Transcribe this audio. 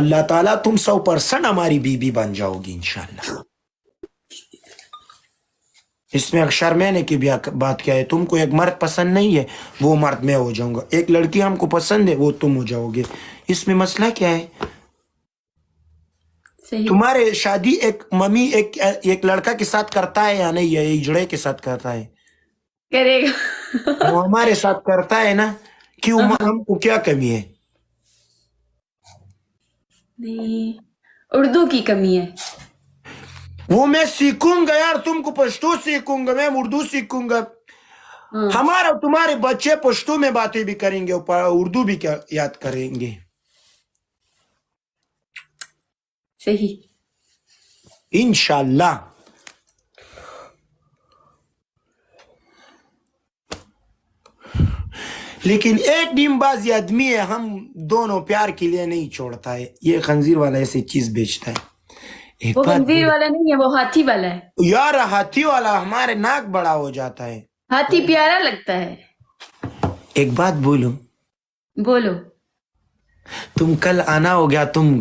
اللہ تعالیٰ تم 100% ہماری بیوی بن جاؤ گی انشاءاللہ. اس میں شرمینے کی بھی بات کیا ہے؟ تم کو ایک مرد پسند نہیں ہے، وہ مرد میں ہو جاؤں گا. ایک لڑکی ہم کو پسند ہے، وہ تم ہو جاؤ گے. اس میں مسئلہ کیا ہے؟ تمہارے شادی ایک ممی ایک لڑکا کے ساتھ کرتا ہے یا نہیں؟ یا ایک جڑے کے ساتھ کرتا ہے؟ کرے گا. وہ ہمارے ساتھ کرتا ہے نا. کیوں؟ ہم کو کیا کمی ہے؟ نہیں، اردو کی کمی ہے. وہ میں سیکھوں گا یار. تم کو پشتو سیکھوں گا، میں اردو سیکھوں گا. ہمارا تمہارے بچے پشتو میں باتیں بھی کریں گے، اردو بھی یاد کریں گے. صحیح. انشاءاللہ. لیکن ایک ڈیم بازی آدمی ہے، ہم دونوں پیار کے لیے نہیں چھوڑتا ہے. یہ خنزیر والا ایسی چیز بیچتا ہے. وہ خنزیر والا نہیں ہے، وہ ہاتھی والا ہے. یار ہاتھی والا ہمارے ناک بڑا ہو جاتا ہے. ہاتھی پیارا لگتا ہے. ایک بات بولوں؟ بولو. تم کل آنا ہو گیا، تم